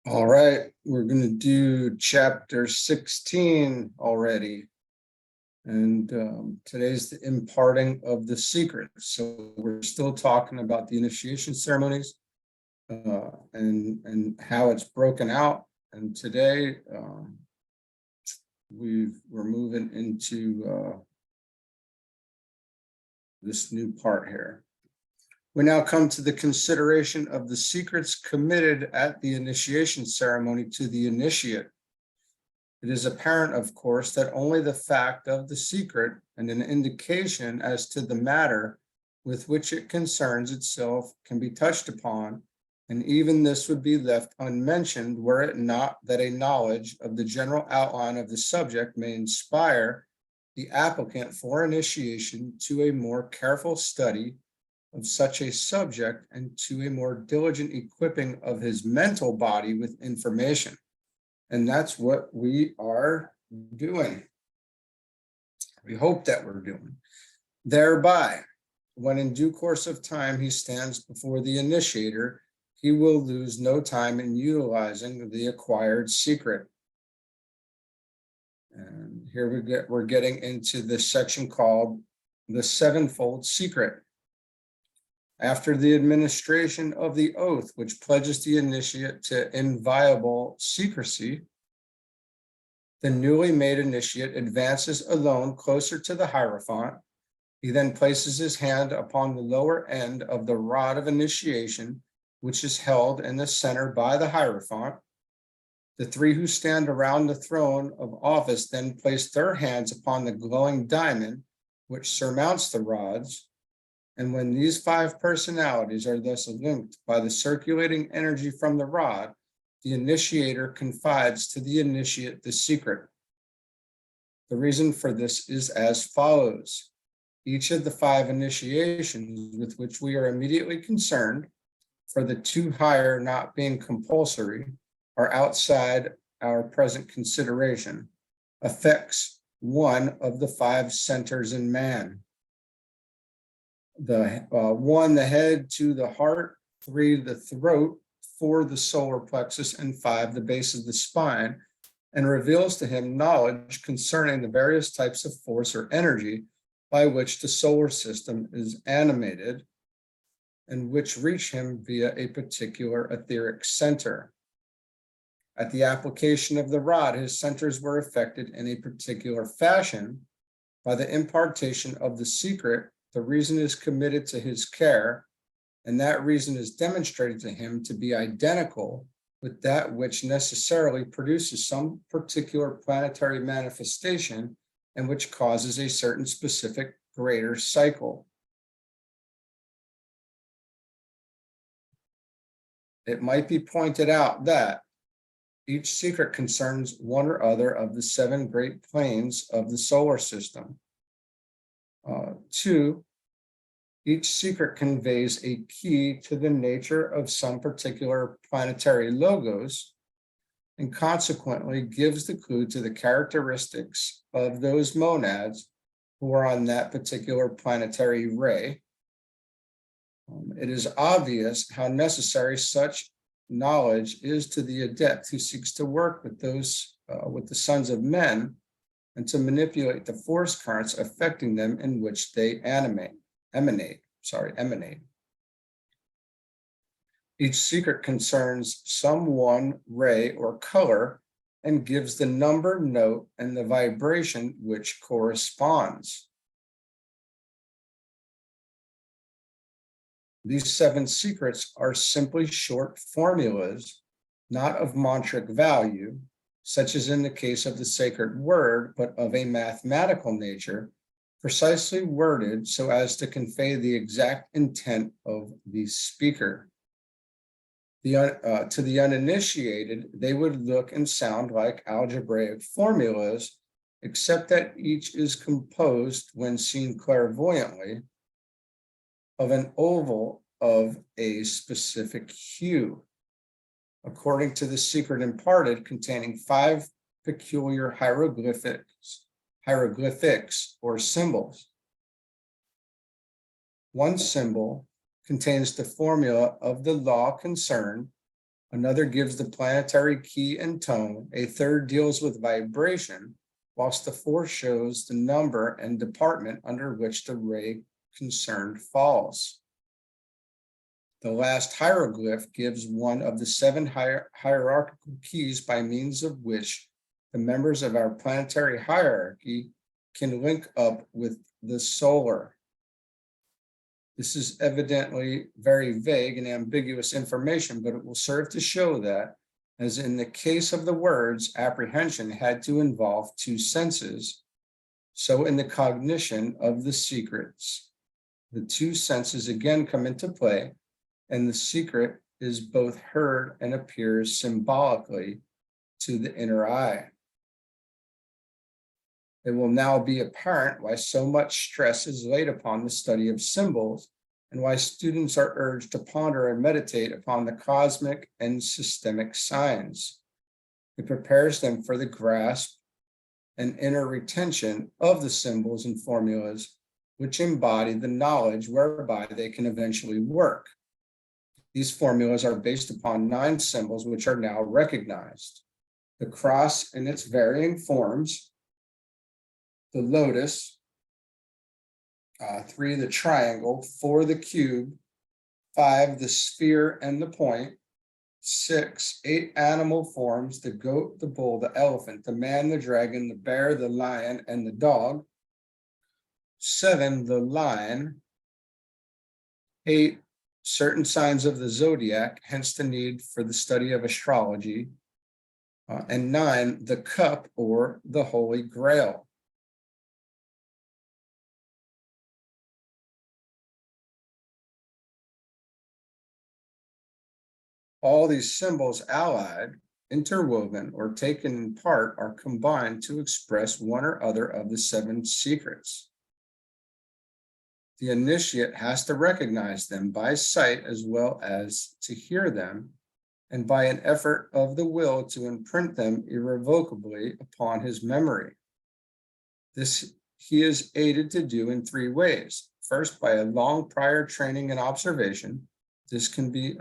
All right, we're going to do chapter 16 already. And today's the imparting of the secrets. So we're still talking about the initiation ceremonies and how it's broken out. And today we're moving into this new part here. We now come to the consideration of the secrets committed at the initiation ceremony to the initiate. It is apparent, of course, that only the fact of the secret and an indication as to the matter with which it concerns itself can be touched upon, and even this would be left unmentioned were it not that a knowledge of the general outline of the subject may inspire the applicant for initiation to a more careful study of such a subject and to a more diligent equipping of his mental body with information. And that's what we are doing. We hope that we're doing. Thereby, when in due course of time he stands before the initiator, he will lose no time in utilizing the acquired secret. And here we're getting into this section called the sevenfold secret. After the administration of the oath, which pledges the initiate to inviolable secrecy, the newly made initiate advances alone closer to the Hierophant. He then places his hand upon the lower end of the rod of initiation, which is held in the center by the Hierophant. The three who stand around the throne of office then place their hands upon the glowing diamond, which surmounts the rods. And when these five personalities are thus linked by the circulating energy from the rod, the initiator confides to the initiate the secret. The reason for this is as follows. Each of the five initiations with which we are immediately concerned, for the two higher not being compulsory, are outside our present consideration, affects one of the five centers in man. One, the head, two, the heart, three, the throat, four, the solar plexus, and five, the base of the spine, and reveals to him knowledge concerning the various types of force or energy by which the solar system is animated and which reach him via a particular etheric center. At the application of the rod, his centers were affected in a particular fashion. By the impartation of the secret, the reason is committed to his care, and that reason is demonstrated to him to be identical with that which necessarily produces some particular planetary manifestation and which causes a certain specific greater cycle. It might be pointed out that each secret concerns one or other of the seven great planes of the solar system. Two, each secret conveys a key to the nature of some particular planetary logos and consequently gives the clue to the characteristics of those monads who are on that particular planetary ray. It is obvious how necessary such knowledge is to the adept who seeks to work with the sons of men and to manipulate the force currents affecting them in which they emanate. Each secret concerns some one ray or color and gives the number, note, and the vibration which corresponds. These seven secrets are simply short formulas, not of mantric value, such as in the case of the sacred word, but of a mathematical nature, precisely worded so as to convey the exact intent of the speaker. To the uninitiated, they would look and sound like algebraic formulas, except that each is composed, when seen clairvoyantly, of an oval of a specific hue, according to the secret imparted, containing five peculiar hieroglyphics or symbols. One symbol contains the formula of the law concerned. Another gives the planetary key and tone. A third deals with vibration, whilst the fourth shows the number and department under which the ray concerned falls. The last hieroglyph gives one of the 7 hierarchical keys by means of which the members of our planetary hierarchy can link up with the solar. This is evidently very vague and ambiguous information, but it will serve to show that, as in the case of the words, apprehension had to involve 2 senses, so in the cognition of the secrets, the 2 senses again come into play, and the secret is both heard and appears symbolically to the inner eye. It will now be apparent why so much stress is laid upon the study of symbols and why students are urged to ponder and meditate upon the cosmic and systemic signs. It prepares them for the grasp and inner retention of the symbols and formulas which embody the knowledge whereby they can eventually work. These formulas are based upon 9 symbols which are now recognized: the cross in its varying forms, the lotus, 3, the triangle, 4, the cube, 5, the sphere and the point, 6, 8 animal forms: the goat, the bull, the elephant, the man, the dragon, the bear, the lion, and the dog, 7, the lion, 8, certain signs of the zodiac, hence the need for the study of astrology, and 9, the cup or the Holy Grail. All these symbols allied, interwoven, or taken in part are combined to express one or other of the 7 secrets. The initiate has to recognize them by sight as well as to hear them, and by an effort of the will to imprint them irrevocably upon his memory. This he is aided to do in 3 ways. First, by a long prior training and observation. This can be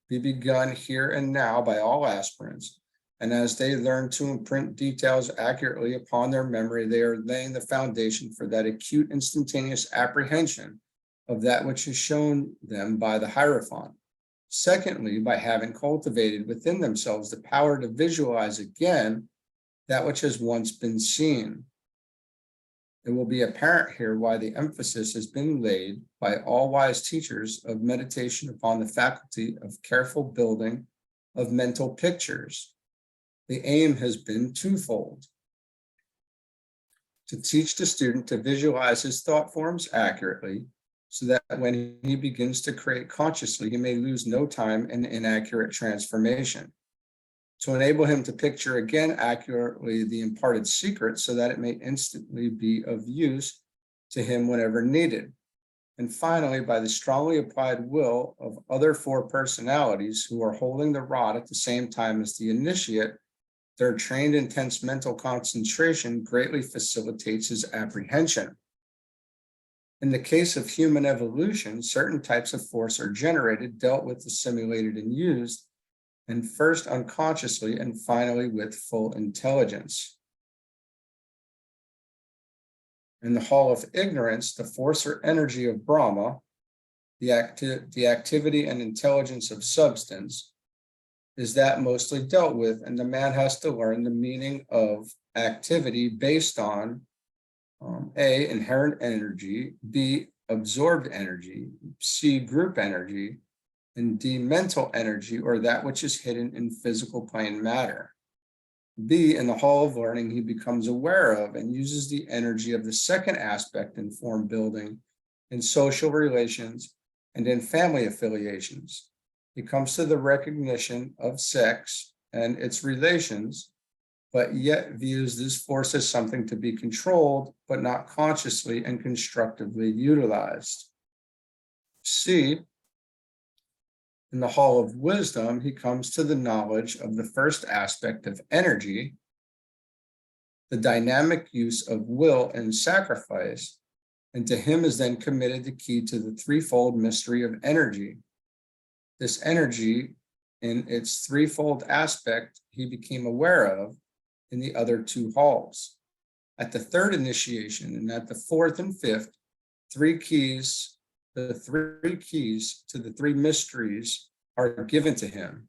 begun here and now by all aspirants, and as they learn to imprint details accurately upon their memory, they are laying the foundation for that acute instantaneous apprehension of that which is shown them by the Hierophant. Secondly, by having cultivated within themselves the power to visualize again that which has once been seen. It will be apparent here why the emphasis has been laid by all wise teachers of meditation upon the faculty of careful building of mental pictures. The aim has been twofold: to teach the student to visualize his thought forms accurately, so that when he begins to create consciously, he may lose no time in inaccurate transformation; to enable him to picture again accurately the imparted secret, so that it may instantly be of use to him whenever needed; and finally, by the strongly applied will of other 4 personalities who are holding the rod at the same time as the initiate, their trained intense mental concentration greatly facilitates his apprehension. In the case of human evolution, certain types of force are generated, dealt with, assimilated, and used, and first unconsciously and finally with full intelligence. In the Hall of Ignorance, the force or energy of Brahma, the activity and intelligence of substance, is that mostly dealt with, and the man has to learn the meaning of activity based on A, inherent energy, B, absorbed energy, C, group energy, and D, mental energy, or that which is hidden in physical plane matter. B, in the Hall of Learning, he becomes aware of and uses the energy of the second aspect in form building, in social relations, and in family affiliations. He comes to the recognition of sex and its relations, but yet views this force as something to be controlled, but not consciously and constructively utilized. C, in the Hall of Wisdom, he comes to the knowledge of the first aspect of energy, the dynamic use of will and sacrifice, and to him is then committed the key to the threefold mystery of energy. This energy, in its threefold aspect, he became aware of in the other two halls. At the third initiation and at the fourth and fifth, the three keys to the three mysteries are given to him.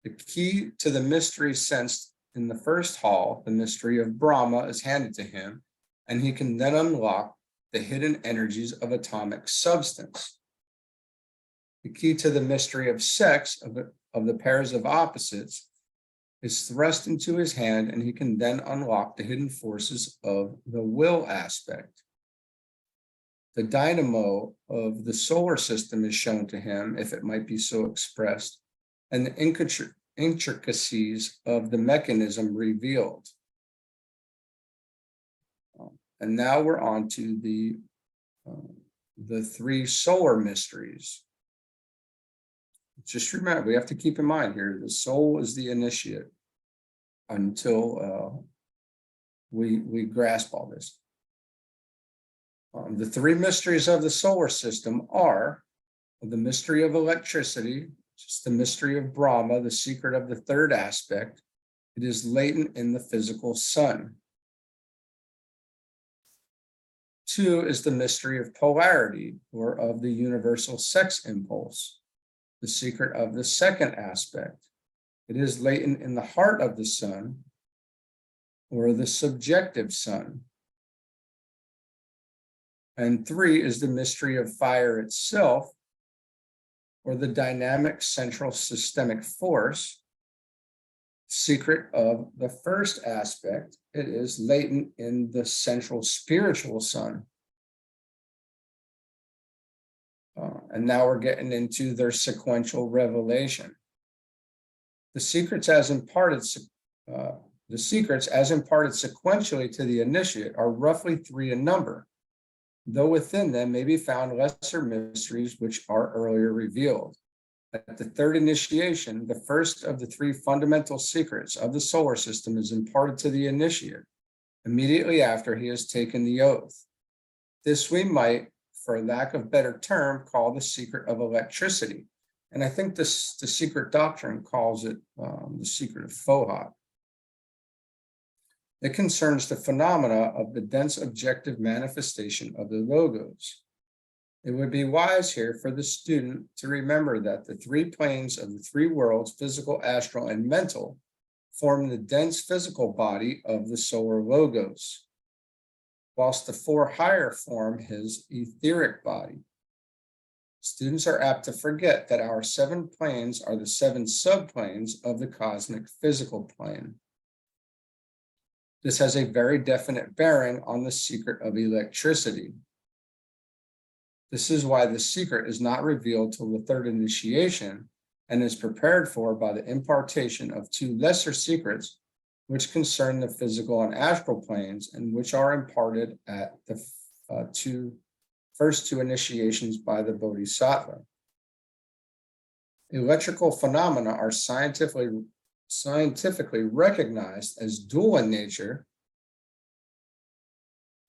The key to the mystery sensed in the first hall, the mystery of Brahma, is handed to him, and he can then unlock the hidden energies of atomic substance. The key to the mystery of sex, of the pairs of opposites, is thrust into his hand, and he can then unlock the hidden forces of the will aspect. The dynamo of the solar system is shown to him, if it might be so expressed, and the intricacies of the mechanism revealed. And now we're on to the three solar mysteries. Just remember, we have to keep in mind here, the soul is the initiate until we grasp all this. The three mysteries of the solar system are the mystery of electricity, just the mystery of Brahma, the secret of the third aspect. It is latent in the physical sun. 2 is the mystery of polarity, or of the universal sex impulse, the secret of the second aspect. It is latent in the heart of the sun, or the subjective sun. And 3 is the mystery of fire itself, or the dynamic central systemic force, secret of the first aspect. It is latent in the central spiritual sun. And now we're getting into their sequential revelation. The secrets as imparted sequentially to the initiate are roughly 3 in number, though within them may be found lesser mysteries which are earlier revealed. At the third initiation, the first of the 3 fundamental secrets of the solar system is imparted to the initiate immediately after he has taken the oath. This we might, for lack of better term, call the secret of electricity. And I think the secret doctrine calls it the secret of Fohat. It concerns the phenomena of the dense objective manifestation of the logos. It would be wise here for the student to remember that the 3 planes of the 3 worlds, physical, astral, and mental, form the dense physical body of the solar logos, whilst the 4 higher form his etheric body. Students are apt to forget that our 7 planes are the 7 subplanes of the cosmic physical plane. This has a very definite bearing on the secret of electricity. This is why the secret is not revealed till the third initiation and is prepared for by the impartation of 2 lesser secrets which concern the physical and astral planes and which are imparted at the first 2 initiations by the Bodhisattva. Electrical phenomena are scientifically recognized as dual in nature,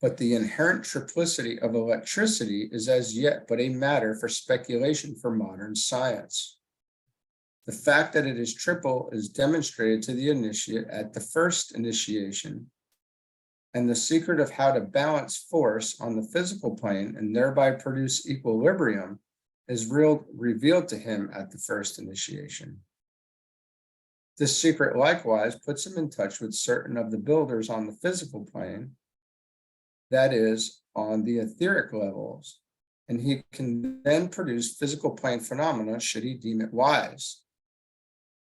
but the inherent triplicity of electricity is as yet but a matter for speculation for modern science. The fact that it is triple is demonstrated to the initiate at the first initiation, and the secret of how to balance force on the physical plane and thereby produce equilibrium is revealed to him at the first initiation. This secret likewise puts him in touch with certain of the builders on the physical plane, that is, on the etheric levels, and he can then produce physical plane phenomena should he deem it wise.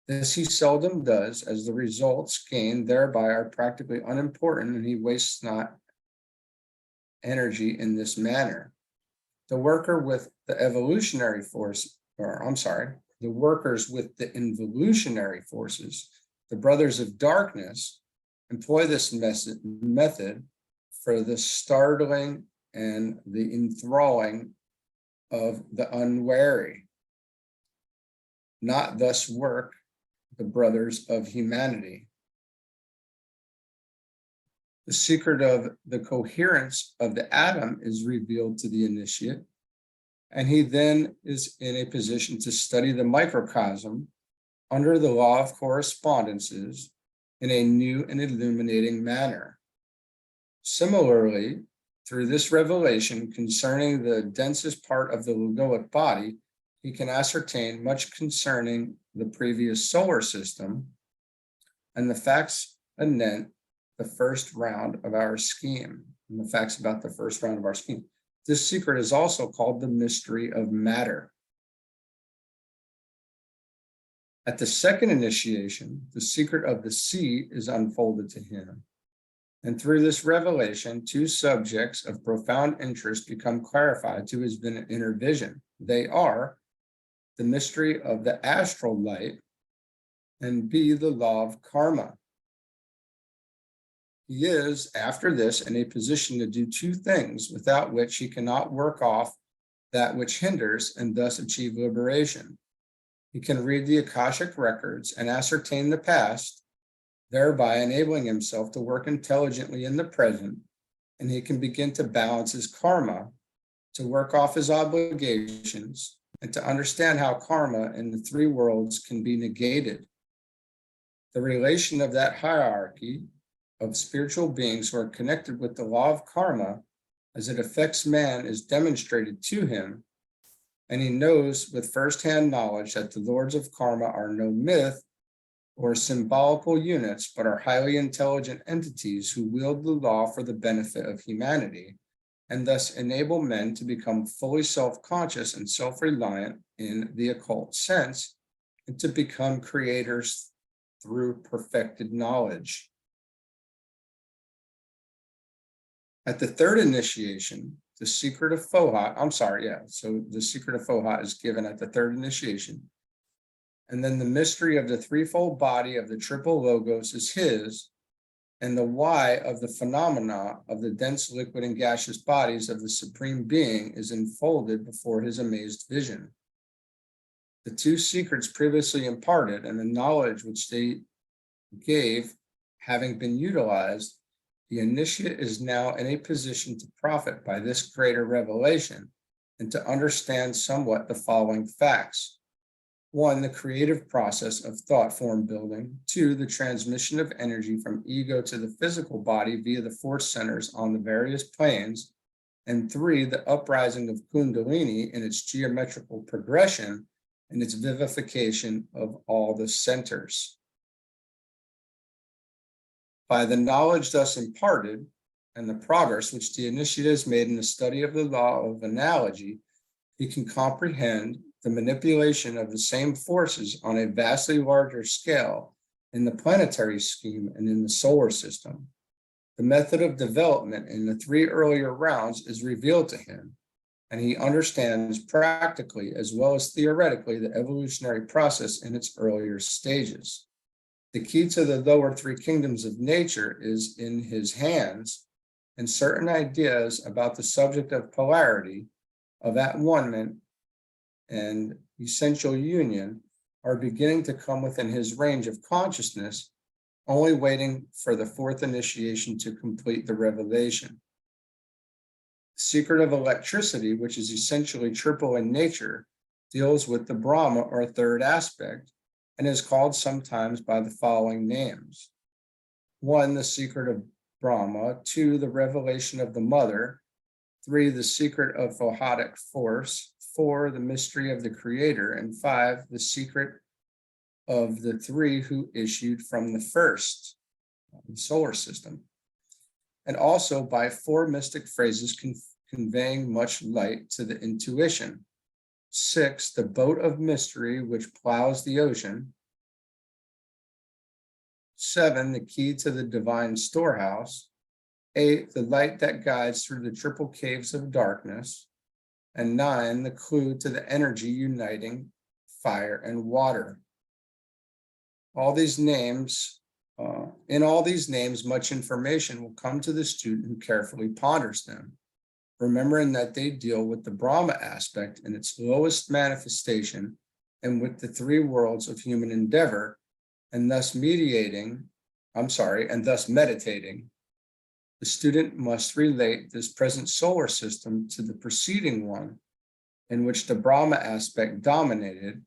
This he seldom does, as the results gained thereby are practically unimportant, and he wastes not energy in this manner. The worker with the evolutionary force, the workers with the involutionary forces, the brothers of darkness, employ this method for the startling and the enthralling of the unwary. Not thus work the brothers of humanity. The secret of the coherence of the atom is revealed to the initiate, and he then is in a position to study the microcosm under the law of correspondences in a new and illuminating manner. Similarly, through this revelation concerning the densest part of the logoic body, he can ascertain much concerning the previous solar system and the facts anent the first round of our scheme, and the facts about the first round of our scheme. This secret is also called the mystery of matter. At the second initiation, the secret of the sea is unfolded to him. And through this revelation, two subjects of profound interest become clarified to his inner vision. They are the mystery of the astral light and B, the law of karma. He is, after this, in a position to do two things without which he cannot work off that which hinders and thus achieve liberation. He can read the Akashic records and ascertain the past, thereby enabling himself to work intelligently in the present, and he can begin to balance his karma, to work off his obligations, and to understand how karma in the three worlds can be negated. The relation of that hierarchy of spiritual beings who are connected with the law of karma as it affects man is demonstrated to him, and he knows with firsthand knowledge that the lords of karma are no myth or symbolical units, but are highly intelligent entities who wield the law for the benefit of humanity, and thus enable men to become fully self-conscious and self-reliant in the occult sense, and to become creators through perfected knowledge. At the third initiation, the secret of Fohat, so the secret of Fohat is given at the third initiation. And then the mystery of the threefold body of the triple logos is his, and the why of the phenomena of the dense liquid and gaseous bodies of the Supreme Being is unfolded before his amazed vision. The two secrets previously imparted and the knowledge which they gave having been utilized, the initiate is now in a position to profit by this greater revelation and to understand somewhat the following facts. 1, the creative process of thought form building. 2, the transmission of energy from ego to the physical body via the force centers on the various planes. And 3, the uprising of Kundalini in its geometrical progression and its vivification of all the centers. By the knowledge thus imparted and the progress which the initiate has made in the study of the law of analogy, he can comprehend the manipulation of the same forces on a vastly larger scale in the planetary scheme and in the solar system. The method of development in the 3 earlier rounds is revealed to him, and he understands practically as well as theoretically the evolutionary process in its earlier stages. The key to the lower 3 kingdoms of nature is in his hands, and certain ideas about the subject of polarity, of at-one-ment, and essential union are beginning to come within his range of consciousness, only waiting for the 4th initiation to complete the revelation. The secret of electricity, which is essentially triple in nature, deals with the Brahma or third aspect, and is called sometimes by the following names. 1, the secret of Brahma. 2, the revelation of the mother. 3, the secret of Fohatic force. 4, the mystery of the creator. And 5, the secret of the 3 who issued from the first solar system. And also by 4 mystic phrases conveying much light to the intuition. 6, the boat of mystery which plows the ocean. 7, the key to the divine storehouse. 8, the light that guides through the triple caves of darkness. And 9, the clue to the energy uniting fire and water. All these names, in all these names, much information will come to the student who carefully ponders them, remembering that they deal with the Brahma aspect in its lowest manifestation and with the 3 worlds of human endeavor, and thus meditating The student must relate this present solar system to the preceding one, in which the Brahma aspect dominated,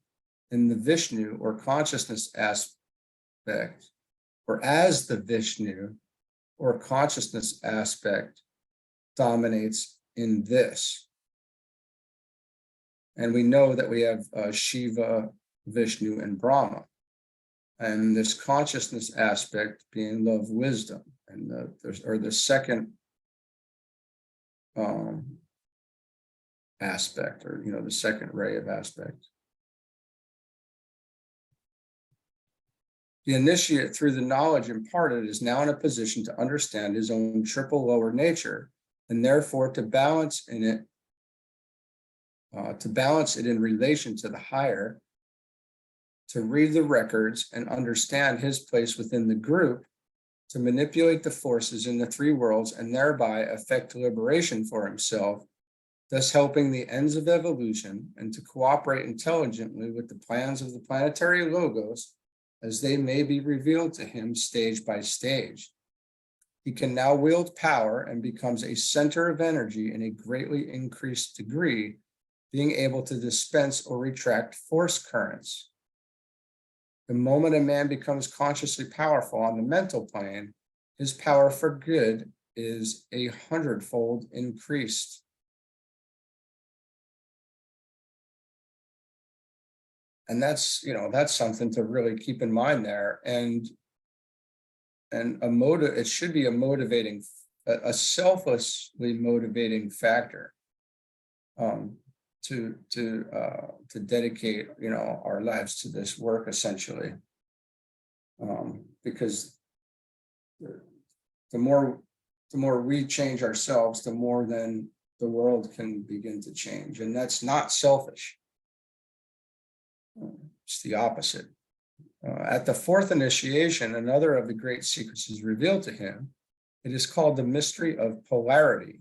in the Vishnu or consciousness aspect, or as the Vishnu or consciousness aspect dominates in this. And we know that we have Shiva, Vishnu, and Brahma. And this consciousness aspect being love, wisdom, and the second aspect, or the second ray of aspect. The initiate, through the knowledge imparted, is now in a position to understand his own triple lower nature, and therefore to balance it in relation to the higher, to read the records and understand his place within the group, to manipulate the forces in the three worlds and thereby effect liberation for himself, thus helping the ends of evolution, and to cooperate intelligently with the plans of the planetary logos as they may be revealed to him stage by stage. He can now wield power and becomes a center of energy in a greatly increased degree, being able to dispense or retract force currents. The moment a man becomes consciously powerful on the mental plane, his power for good is 100-fold increased. And that's something to really keep in mind there. And it should be a selflessly motivating factor to dedicate our lives to this work, essentially, because the more we change ourselves, the more then the world can begin to change, and that's not selfish. It's the opposite. At the fourth initiation, another of the great secrets is revealed to him. It is called the mystery of polarity,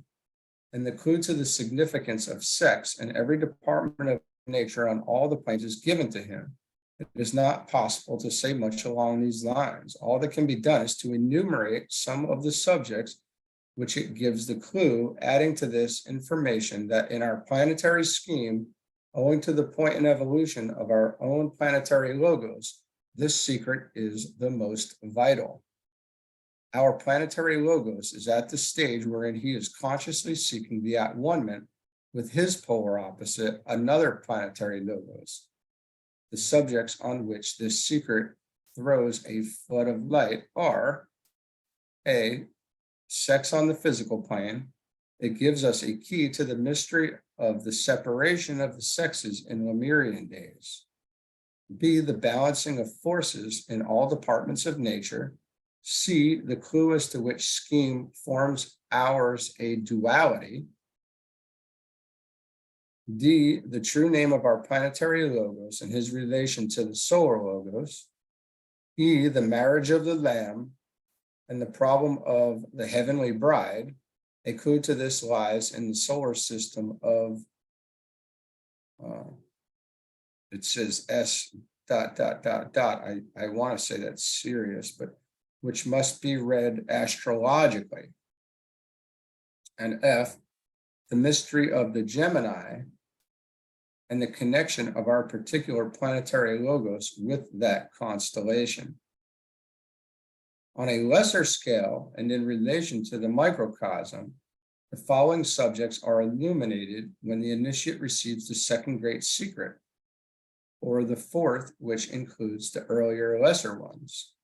and the clue to the significance of sex in every department of nature on all the planes is given to him. It is not possible to say much along these lines. All that can be done is to enumerate some of the subjects which it gives the clue, adding to this information that in our planetary scheme, owing to the point in evolution of our own planetary logos, this secret is the most vital. Our planetary logos is at the stage wherein he is consciously seeking the at-one-ment with his polar opposite, another planetary logos. The subjects on which this secret throws a flood of light are A, sex on the physical plane. It gives us a key to the mystery of the separation of the sexes in Lemurian days. B, the balancing of forces in all departments of nature. C, the clue as to which scheme forms ours a duality. D, the true name of our planetary logos and his relation to the solar logos. E, the marriage of the Lamb and the problem of the heavenly bride. A clue to this lies in the solar system of, it says S ... I want to say that's Sirius, but which must be read astrologically. And F, the mystery of the Gemini and the connection of our particular planetary logos with that constellation. On a lesser scale and in relation to the microcosm, the following subjects are illuminated when the initiate receives the second great secret, or the fourth, which includes the earlier lesser ones.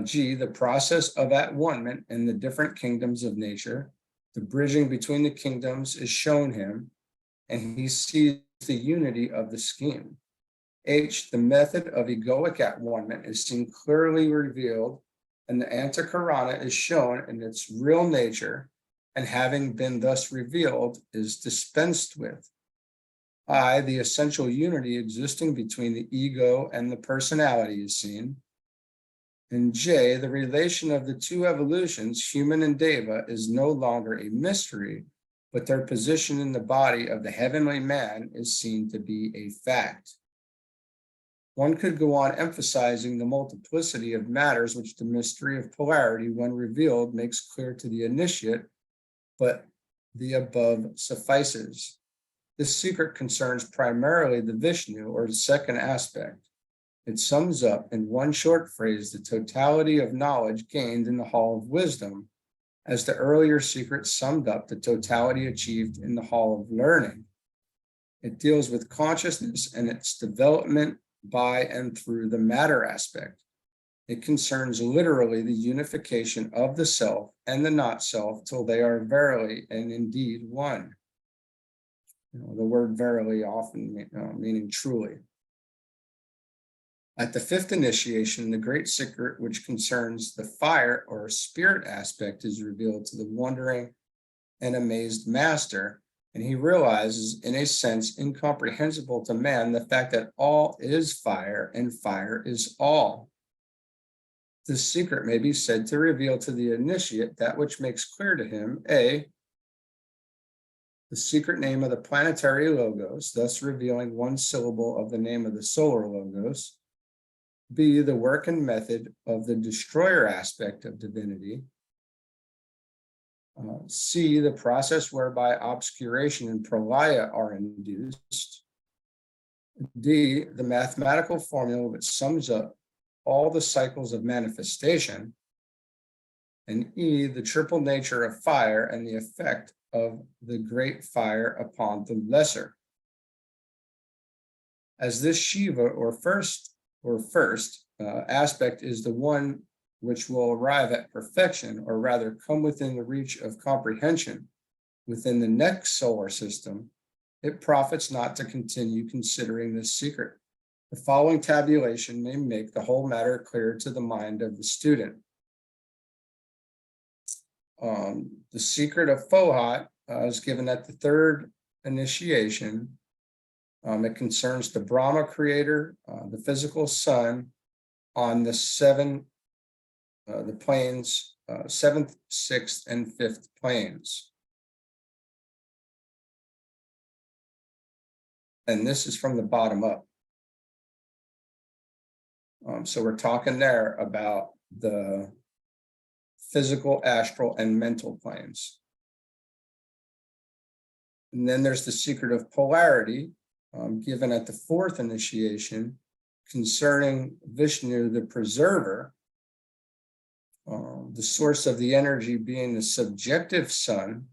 G, the process of at-one-ment in the different kingdoms of nature. The bridging between the kingdoms is shown him, and he sees the unity of the scheme. H, the method of egoic at-one-ment is seen clearly revealed, and the antakarana is shown in its real nature, and having been thus revealed, is dispensed with. I, the essential unity existing between the ego and the personality, is seen. And J, the relation of the two evolutions, human and deva, is no longer a mystery, but their position in the body of the heavenly man is seen to be a fact. One could go on emphasizing the multiplicity of matters which the mystery of polarity, when revealed, makes clear to the initiate, but the above suffices. This secret concerns primarily the Vishnu, or the second aspect. It sums up in one short phrase the totality of knowledge gained in the Hall of Wisdom, as the earlier secret summed up the totality achieved in the Hall of Learning. It deals with consciousness and its development by and through the matter aspect. It concerns literally the unification of the self and the not self till they are verily and indeed one. The word verily often meaning truly. At the fifth initiation, the great secret which concerns the fire or spirit aspect is revealed to the wondering and amazed master, and he realizes, in a sense incomprehensible to man, the fact that all is fire and fire is all. This secret may be said to reveal to the initiate that which makes clear to him, A, the secret name of the planetary logos, thus revealing one syllable of the name of the solar logos. B, the work and method of the destroyer aspect of divinity. C, the process whereby obscuration and pralaya are induced. D, the mathematical formula which sums up all the cycles of manifestation. And E, the triple nature of fire and the effect of the great fire upon the lesser. As this Shiva, or first aspect, is the one which will arrive at perfection, or rather come within the reach of comprehension within the next solar system, it profits not to continue considering this secret. The following tabulation may make the whole matter clear to the mind of the student. The secret of Fohat is given at the third initiation. It concerns the Brahma creator, the physical sun, on the the planes, seventh, sixth, and fifth planes. And this is from the bottom up. So we're talking there about the physical, astral, and mental planes. And then there's the secret of polarity, given at the fourth initiation, concerning Vishnu, the preserver, the source of the energy being the subjective sun,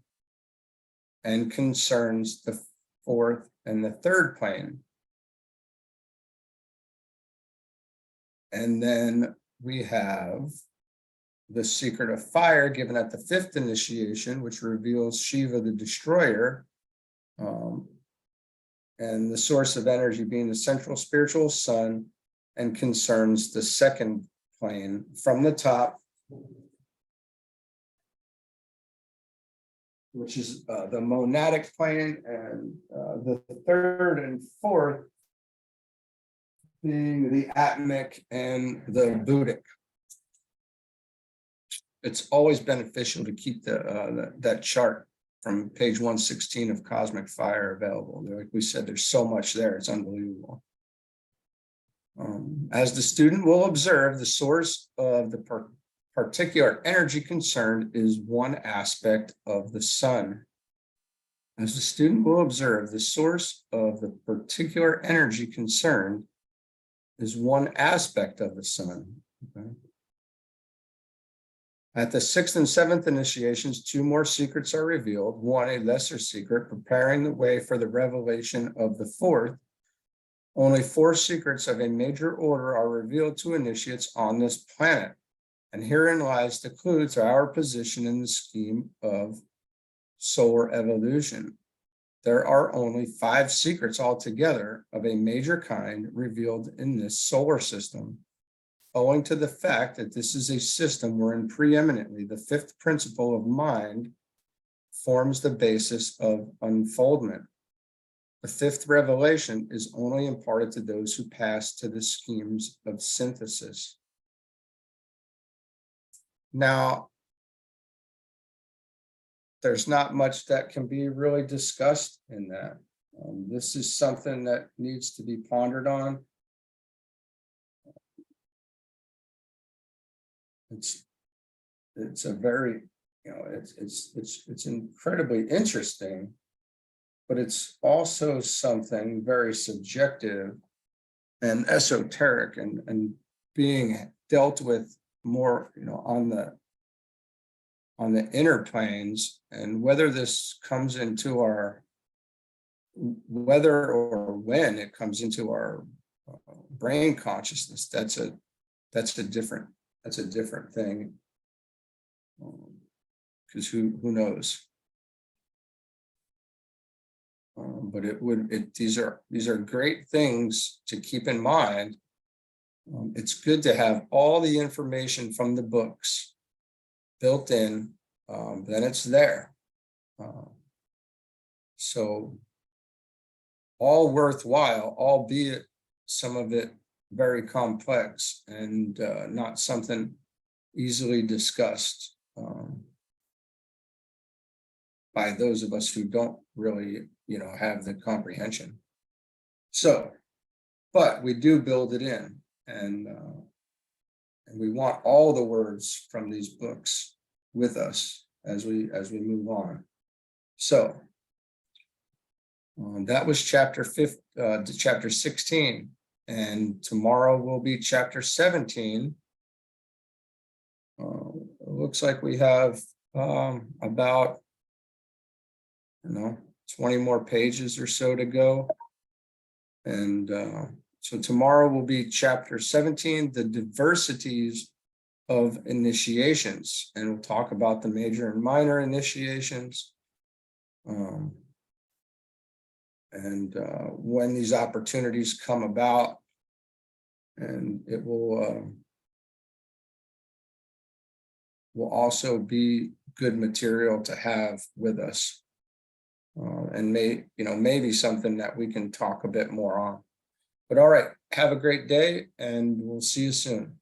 and concerns the fourth and the third plane. And then we have the secret of fire given at the fifth initiation, which reveals Shiva the destroyer, and the source of energy being the central spiritual sun, and concerns the second plane from the top, which is the monadic plane, and the third and fourth being the atmic and the buddhic. It's always beneficial to keep that chart from page 116 of Cosmic Fire available. Like we said, there's so much there, it's unbelievable. As the student will observe, the source of the particular energy concerned is one aspect of the sun. As the student will observe, the source of the particular energy concerned is one aspect of the sun. Okay. At the sixth and seventh initiations, two more secrets are revealed. One, a lesser secret, preparing the way for the revelation of the fourth. Only four secrets of a major order are revealed to initiates on this planet, and herein lies the clue to our position in the scheme of solar evolution. There are only 5 secrets altogether of a major kind revealed in this solar system, owing to the fact that this is a system wherein preeminently the fifth principle of mind forms the basis of unfoldment. The fifth revelation is only imparted to those who pass to the schemes of synthesis. Now, there's not much that can be really discussed in that. This is something that needs to be pondered on. it's a very, it's incredibly interesting, but it's also something very subjective and esoteric, and being dealt with more, on the inner planes, and whether this comes into our, whether or when it comes into our brain consciousness, that's a different thing, because who knows. But these are great things to keep in mind. It's good to have all the information from the books built in, then it's there. So all worthwhile, albeit some of it very complex and not something easily discussed by those of us who don't really, have the comprehension. So, but we do build it in, and we want all the words from these books with us as we move on. So that was chapter 16, and tomorrow will be chapter 17. It looks like we have about 20 more pages or so to go, and so tomorrow will be chapter 17, the diversities of initiations, and we'll talk about the major and minor initiations, and when these opportunities come about, and it will also be good material to have with us, and maybe something that we can talk a bit more on. But all right, have a great day, and we'll see you soon.